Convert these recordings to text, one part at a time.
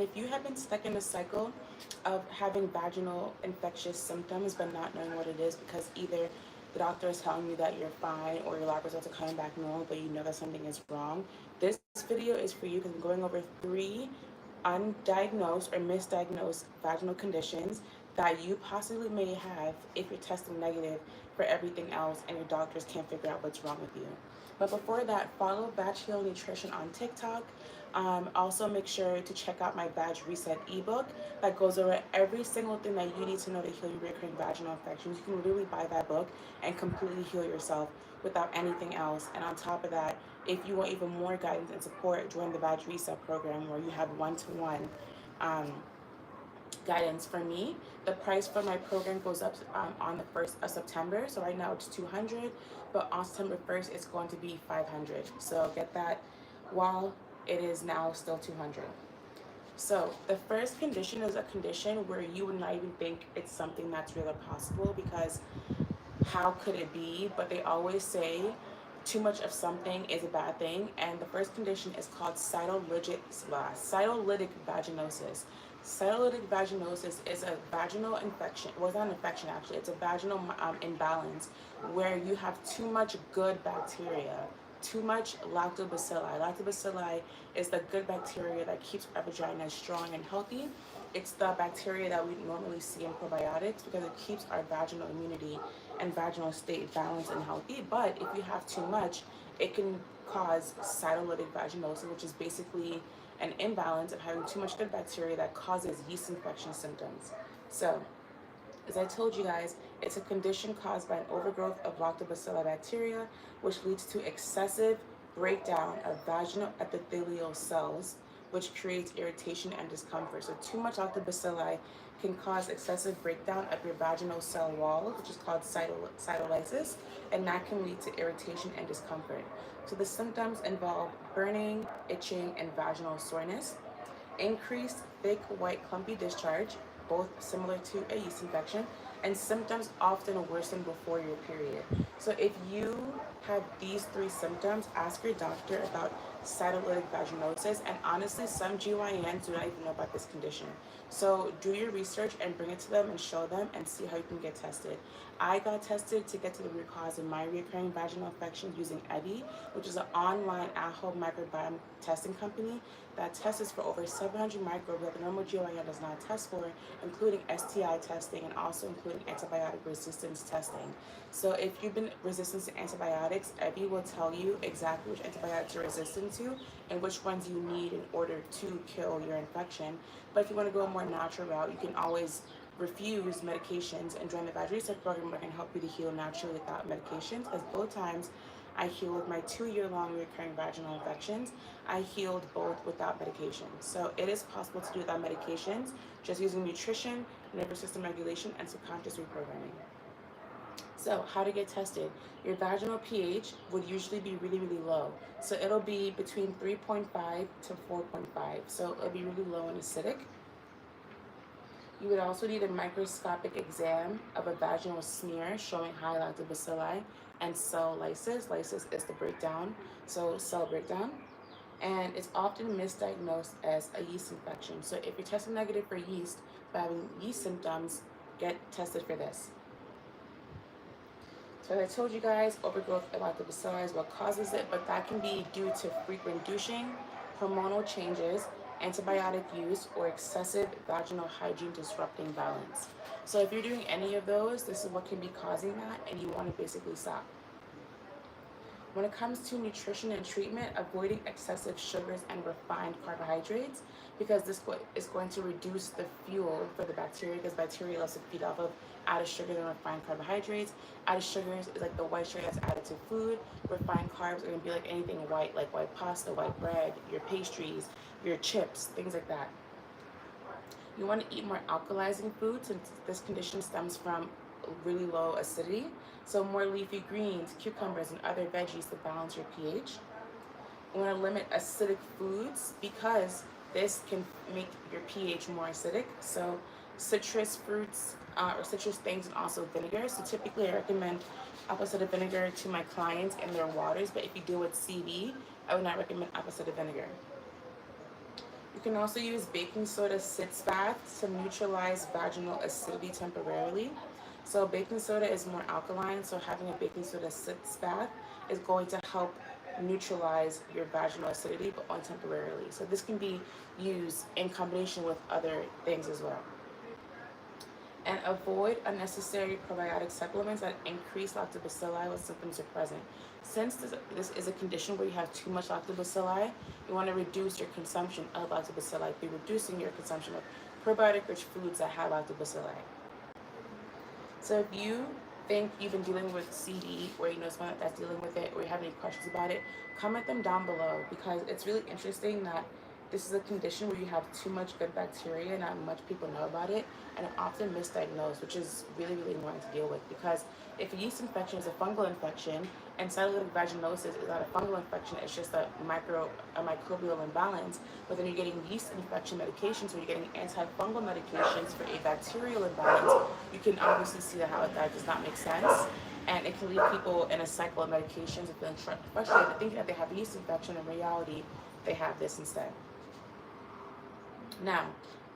if you have been stuck in a cycle of having vaginal infectious symptoms but not knowing what it is because either the doctor is telling you that you're fine or your lab results are coming back normal but you know that something is wrong, this video is for you because I'm going over 3 undiagnosed or misdiagnosed vaginal conditions that you possibly may have if you're testing negative for everything else and your doctors can't figure out what's wrong with you. But before that, follow Vag Heal Nutrition on TikTok. Also, make sure to check out my Vag Reset ebook that goes over every single thing that you need to know to heal your recurring vaginal infections. You can literally buy that book and completely heal yourself without anything else. And on top of that, if you want even more guidance and support, join the Vag Reset program where you have one-to-one guidance for me. The price for my program goes up on the 1st of September. So right now it's $200, but on September 1st it's going to be $500. So get that while it is now still $200. So the first condition is a condition where you would not even think it's something that's really possible because how could it be? But they always say too much of something is a bad thing. And the first condition is called cytolytic vaginosis. Cytolytic vaginosis is a vaginal infection. Well, it's not an infection actually. It's a vaginal imbalance where you have too much good bacteria, too much lactobacilli. Lactobacilli is the good bacteria that keeps our vagina strong and healthy. It's the bacteria that we normally see in probiotics because it keeps our vaginal immunity and vaginal state balanced and healthy. But if you have too much, it can cause cytolytic vaginosis, which is basically an imbalance of having too much good bacteria that causes yeast infection symptoms. So, as I told you guys, it's a condition caused by an overgrowth of lactobacilli bacteria, which leads to excessive breakdown of vaginal epithelial cells, which creates irritation and discomfort. So too much lactobacilli can cause excessive breakdown of your vaginal cell wall, which is called cytolysis, and that can lead to irritation and discomfort. So the symptoms involve burning, itching, and vaginal soreness, increased thick white clumpy discharge, both similar to a yeast infection, and symptoms often worsen before your period. So if you have these 3 symptoms, ask your doctor about cytolytic vaginosis, and honestly, some GYNs do not even know about this condition. So do your research and bring it to them and show them and see how you can get tested. I got tested to get to the root cause of my recurring vaginal infections using Eddie, which is an online at-home microbiome testing company that tests for over 700 microbes that the normal GYN does not test for, including STI testing and also including antibiotic resistance testing. So if you've been resistant to antibiotics, Eddie will tell you exactly which antibiotics you're resistant to and which ones you need in order to kill your infection. But if you want to go a more natural route, you can always refuse medications and join the Vag Reset program where I can help you to heal naturally without medications. As both times I healed my 2-year-long recurring vaginal infections, I healed both without medication. So it is possible to do without medications, just using nutrition, nervous system regulation, and subconscious reprogramming. So how to get tested? Your vaginal pH would usually be really, really low. So it'll be between 3.5 to 4.5. So it'll be really low and acidic. You would also need a microscopic exam of a vaginal smear showing high lactobacilli and cell lysis. Lysis is the breakdown, so cell breakdown. And it's often misdiagnosed as a yeast infection. So if you're testing negative for yeast, but having yeast symptoms, get tested for this. So as I told you guys, overgrowth of lactobacilli is what causes it, but that can be due to frequent douching, hormonal changes, antibiotic use, or excessive vaginal hygiene disrupting balance. So if you're doing any of those, this is what can be causing that, and you want to basically stop. When it comes to nutrition and treatment, avoiding excessive sugars and refined carbohydrates, because this is going to reduce the fuel for the bacteria, because bacteria loves to feed off of added sugars and refined carbohydrates. Added sugars is like the white sugar that's added to food. Refined carbs are going to be like anything white, like white pasta, white bread, your pastries, your chips, things like that. You want to eat more alkalizing foods since this condition stems from really low acidity. So more leafy greens, cucumbers, and other veggies to balance your pH. You want to limit acidic foods because this can make your pH more acidic. So citrus fruits or citrus things and also vinegar. So typically I recommend apple cider vinegar to my clients in their waters, but if you deal with CV, I would not recommend apple cider vinegar. You can also use baking soda sitz baths to neutralize vaginal acidity temporarily. So baking soda is more alkaline, so having a baking soda sitz bath is going to help neutralize your vaginal acidity, but only temporarily. So this can be used in combination with other things as well. And avoid unnecessary probiotic supplements that increase lactobacilli when symptoms are present. Since this is a condition where you have too much lactobacilli, you want to reduce your consumption of lactobacilli by reducing your consumption of probiotic-rich foods that have lactobacilli. So if you think you've been dealing with CD, or you know someone that's dealing with it, or you have any questions about it, comment them down below, because it's really interesting that this is a condition where you have too much good bacteria, not much people know about it, and often misdiagnosed, which is really, really annoying to deal with, because if a yeast infection is a fungal infection and cytolytic vaginosis is not a fungal infection, it's just a microbial imbalance, but then you're getting yeast infection medications, or you're getting antifungal medications for a bacterial imbalance, you can obviously see how that does not make sense. And it can leave people in a cycle of medications and feeling frustrated, thinking that they have a yeast infection. In reality, they have this instead. Now,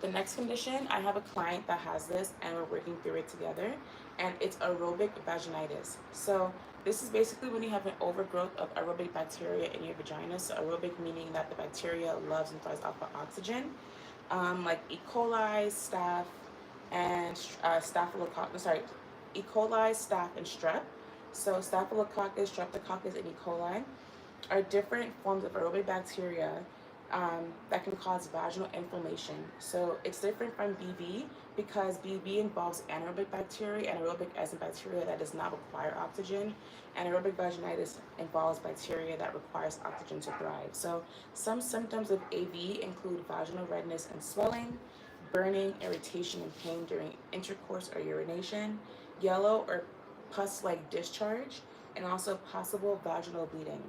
the next condition, I have a client that has this and we're working through it together, and it's aerobic vaginitis. So this is basically when you have an overgrowth of aerobic bacteria in your vagina. So aerobic meaning that the bacteria loves and thrives off of oxygen, like E. coli, staph, and staphylococcus, E. coli, staph, and strep. So staphylococcus, streptococcus, and E. coli are different forms of aerobic bacteria that can cause vaginal inflammation. So it's different from BV because BV involves anaerobic bacteria, anaerobic as in bacteria that does not require oxygen, and aerobic vaginitis involves bacteria that requires oxygen to thrive. So some symptoms of AV include vaginal redness and swelling, burning, irritation, and pain during intercourse or urination, yellow or pus-like discharge, and also possible vaginal bleeding.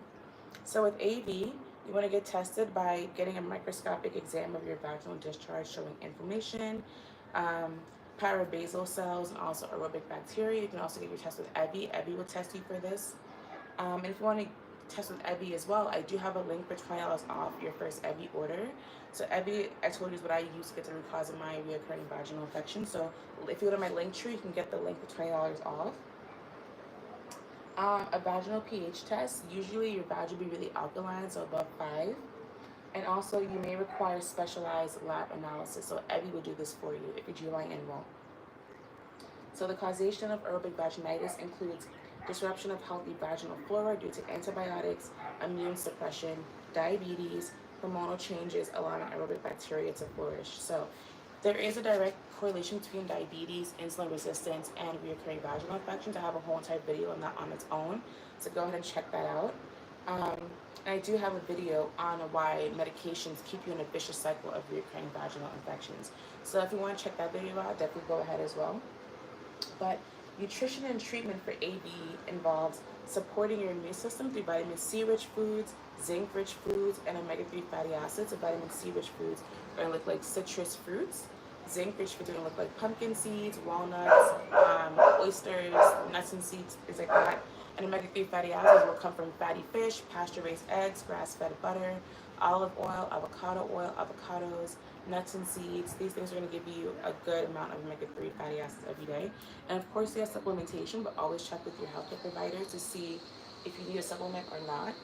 So with AV, you want to get tested by getting a microscopic exam of your vaginal discharge showing inflammation, parabasal cells, and also aerobic bacteria. You can also get your test with EBI. EBI will test you for this. And if you want to test with EBI as well, I do have a link for $20 off your first EBI order. So EBI, I told you, is what I use to get the root cause of my recurring vaginal infection. So if you go to my link tree, you can get the link for $20 off. A vaginal pH test. Usually your vag will be really alkaline, so above 5. And also you may require specialized lab analysis. So EBI will do this for you if your GYN won't. So the causation of aerobic vaginitis includes disruption of healthy vaginal flora due to antibiotics, immune suppression, diabetes, hormonal changes allowing aerobic bacteria to flourish. So there is a direct correlation between diabetes, insulin resistance, and recurring vaginal infections. I have a whole entire video on that on its own, so go ahead and check that out. And I do have a video on why medications keep you in a vicious cycle of recurring vaginal infections. So if you want to check that video out, definitely go ahead as well. But nutrition and treatment for AV involves supporting your immune system through vitamin C-rich foods, zinc-rich foods, and omega-3 fatty acids. So vitamin C-rich foods are going to look like citrus fruits. Zinc-rich foods are going to look like pumpkin seeds, walnuts, oysters, nuts and seeds, things like that. And omega-3 fatty acids will come from fatty fish, pasture-raised eggs, grass-fed butter, olive oil, avocados, nuts and seeds. These things are going to give you a good amount of omega-3 fatty acids every day. And of course, there's supplementation, but always check with your healthcare provider to see if you need a supplement or not.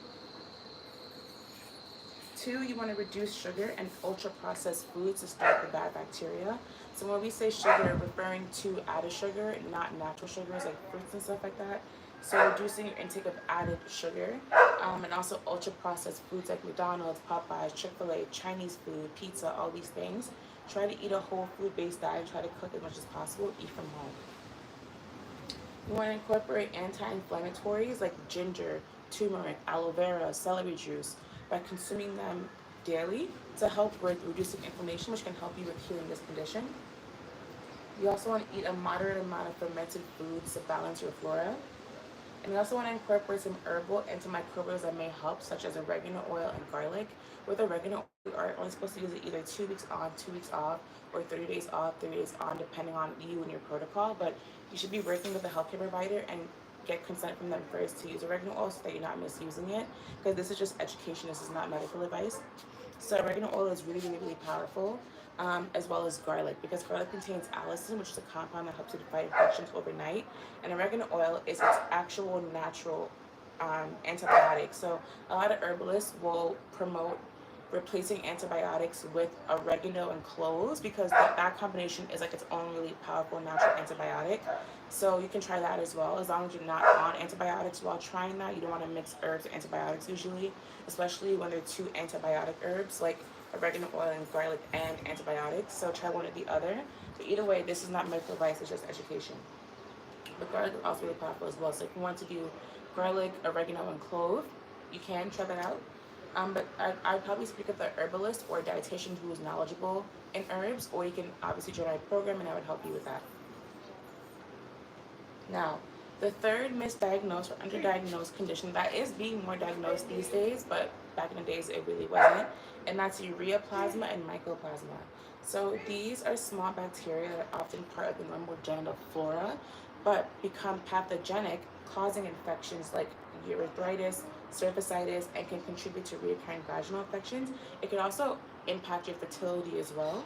2, you want to reduce sugar and ultra-processed foods to stop the bad bacteria. So when we say sugar, referring to added sugar, not natural sugars like fruits and stuff like that. So reducing your intake of added sugar, and also ultra-processed foods like McDonald's, Popeyes, Chick-fil-A, Chinese food, pizza, all these things. Try to eat a whole food-based diet. Try to cook as much as possible. Eat from home. You want to incorporate anti-inflammatories like ginger, turmeric, aloe vera, celery juice by consuming them daily to help with reducing inflammation, which can help you with healing this condition. You also want to eat a moderate amount of fermented foods to balance your flora. And you also want to incorporate some herbal antimicrobials that may help, such as oregano oil and garlic. With oregano oil, you are only supposed to use it either 2 weeks on, 2 weeks off, or 30 days off, 30 days on, depending on you and your protocol. But you should be working with a healthcare provider and get consent from them first to use oregano oil so that you're not misusing it, because this is just education. This is not medical advice. So oregano oil is really, really, really powerful, as well as garlic, because garlic contains allicin, which is a compound that helps you to fight infections overnight. And oregano oil is its actual natural antibiotic. So a lot of herbalists will promote replacing antibiotics with oregano and cloves, because that combination is like its own really powerful natural antibiotic. So you can try that as well, as long as you're not on antibiotics while trying that. You don't want to mix herbs and antibiotics usually, especially when they're two antibiotic herbs like oregano oil and garlic and antibiotics. So try one or the other. But either way, this is not medical advice, it's just education. But garlic is also really powerful as well. So if you want to do garlic, oregano, and clove, you can try that out. But I'd probably speak with a herbalist or a dietitian who is knowledgeable in herbs, or you can obviously join our program and I would help you with that. Now, the third misdiagnosed or underdiagnosed condition that is being more diagnosed these days, but back in the days it really wasn't, and that's ureaplasma and mycoplasma. So these are small bacteria that are often part of the normal genital flora, but become pathogenic, causing infections like urethritis, surfacitis, and can contribute to recurring vaginal infections. It can also impact your fertility as well.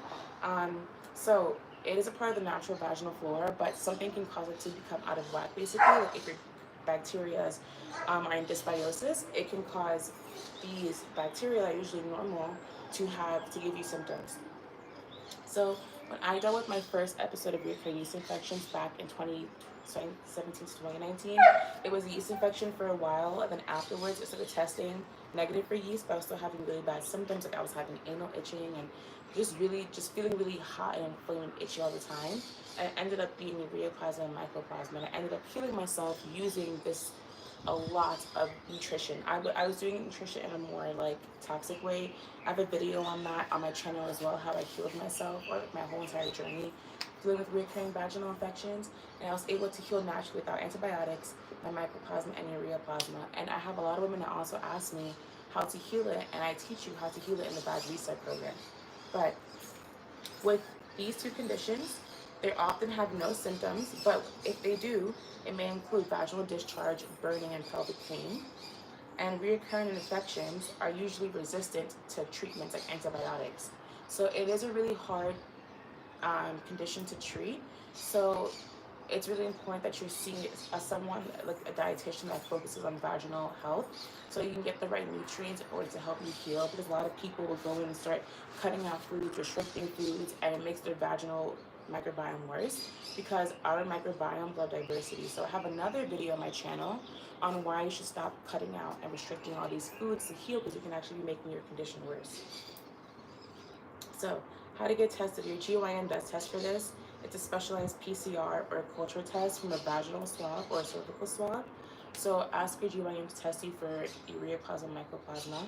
So it is a part of the natural vaginal flora, but something can cause it to become out of whack. Basically, like if your bacteria are in dysbiosis, it can cause these bacteria that are usually normal to give you symptoms. So when I dealt with my first episode of recurring yeast infections back in 2017 to 2019, it was a yeast infection for a while, and then afterwards it started testing negative for yeast, but I was still having really bad symptoms. Like I was having anal itching and just feeling really hot and inflamed and itchy all the time. And it ended up being ureaplasma and mycoplasma. And I ended up healing myself using this a lot of nutrition. I was doing nutrition in a more like toxic way. I have a video on that on my channel as well, how I healed myself, or my whole entire journey dealing with recurring vaginal infections. And I was able to heal naturally without antibiotics, my mycoplasma and ureaplasma. And I have a lot of women that also ask me how to heal it, and I teach you how to heal it in the Vag Reset program. But with these two conditions, they often have no symptoms, but if they do, it may include vaginal discharge, burning, and pelvic pain. And recurrent infections are usually resistant to treatments like antibiotics. So it is a really hard condition to treat. So it's really important that you're seeing someone like a dietitian that focuses on vaginal health, so you can get the right nutrients in order to help you heal. Because a lot of people will go in and start cutting out foods, restricting foods, and it makes their vaginal microbiome worse, because our microbiome love diversity. So I have another video on my channel on why you should stop cutting out and restricting all these foods to heal, because you can actually be making your condition worse. So how to get tested. Your GYN does test for this. It's a specialized PCR or a culture test from a vaginal swab or a cervical swab. So ask your GYN to test you for ureaplasma, mycoplasma.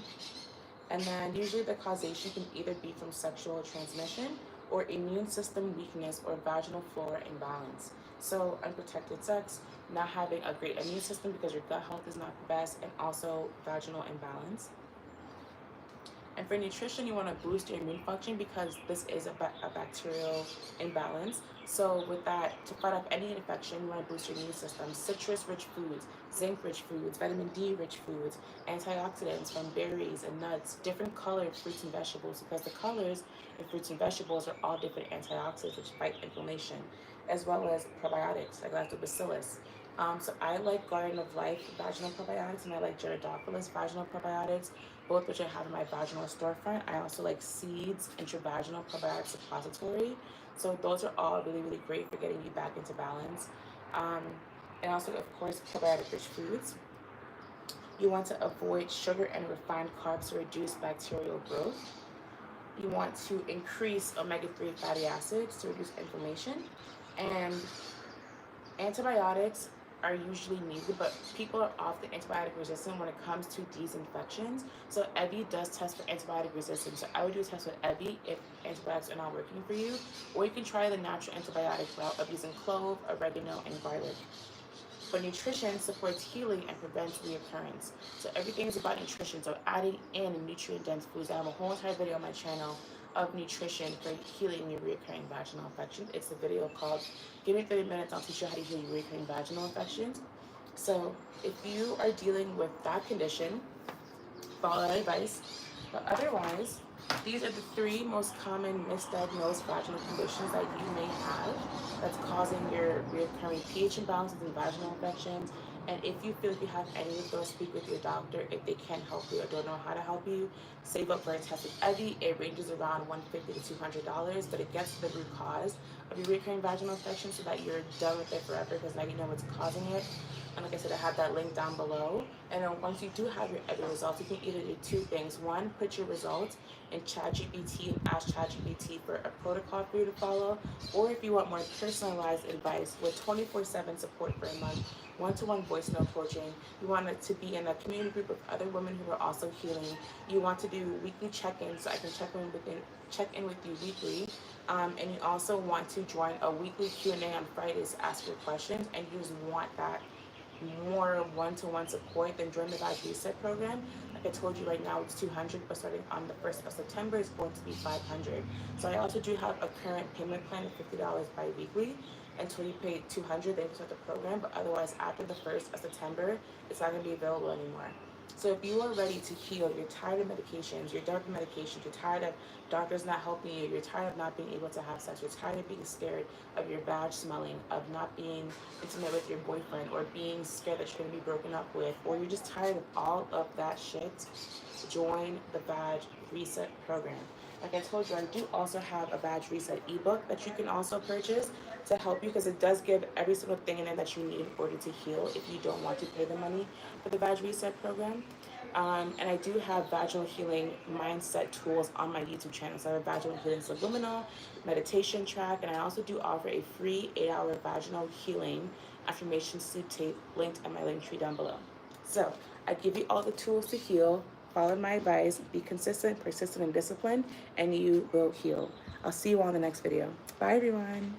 And then usually the causation can either be from sexual transmission or immune system weakness or vaginal flora imbalance. So unprotected sex, not having a great immune system because your gut health is not the best, and also vaginal imbalance. And for nutrition, you want to boost your immune function, because this is a bacterial imbalance. So with that, to fight off any infection, you want to boost your immune system. Citrus-rich foods, zinc-rich foods, vitamin D-rich foods, antioxidants from berries and nuts, different colored fruits and vegetables, because the colors in fruits and vegetables are all different antioxidants which fight inflammation, as well as probiotics like lactobacillus. So I like Garden of Life vaginal probiotics, and I like Gyrodophilis vaginal probiotics, both which I have in my vaginal storefront. I also like Seeds intravaginal probiotic suppository. So those are all really, really great for getting you back into balance. And also, of course, probiotic-rich foods. You want to avoid sugar and refined carbs to reduce bacterial growth. You want to increase omega-3 fatty acids to reduce inflammation. And antibiotics are usually needed, but people are often antibiotic resistant when it comes to these infections. So Evie does test for antibiotic resistance. So I would do a test with Evie if antibiotics are not working for you, or you can try the natural antibiotic route of using clove, oregano, and garlic. But nutrition supports healing and prevents reoccurrence. So everything is about nutrition. So adding in nutrient-dense foods. I have a whole entire video on my channel of nutrition for healing your recurring vaginal infections. It's a video called Give Me 30 Minutes, I'll teach you how to heal your recurring vaginal infections. So if you are dealing with that condition, follow that advice. But otherwise, These are the 3 most common misdiagnosed vaginal conditions that you may have that's causing your recurring pH imbalances and vaginal infections. And if you feel like you have any of those, speak with your doctor. If they can't help you or don't know how to help you, save up for a test with Evie. It ranges around $150 to $200, but it gets to the root cause of your recurring vaginal infection so that you're done with it forever, because now you know what's causing it. And like I said, I have that link down below. And then once you do have your Evie results, you can either do 2 things. One, put your results in ChatGPT and ask ChatGPT for a protocol for you to follow. Or if you want more personalized advice with 24/7 support for a month, one-to-one voice note coaching, you want it to be in a community group of other women who are also healing. You want to do weekly check-ins, so I can check in with you weekly. And you also want to join a weekly Q&A on Fridays to ask your questions, and you just want that more one-to-one support, then join the Vag Reset program. Like I told you, right now it's $200, but starting on the 1st of September it's going to be $500. So I also do have a current payment plan of $50 bi-weekly until you pay $200, then you start the program. But otherwise, after the 1st of September, it's not going to be available anymore. So if you are ready to heal, you're tired of medications, you're done with medications, you're tired of doctors not helping you, you're tired of not being able to have sex, you're tired of being scared of your vag smelling, of not being intimate with your boyfriend, or being scared that you're going to be broken up with, or you're just tired of all of that shit, join the Vag Reset program. Like I told you, I do also have a Vag Reset ebook that you can also purchase to help you, because it does give every single thing in it that you need in order to heal if you don't want to pay the money for the Vag Reset program. And I do have vaginal healing mindset tools on my YouTube channel. So I have a vaginal healing subliminal meditation track, and I also do offer a free 8-hour vaginal healing affirmation sleep tape linked in my link tree down below. So I give you all the tools to heal. Follow my advice, be consistent, persistent, and disciplined, and you will heal. I'll see you all in the next video. Bye, everyone.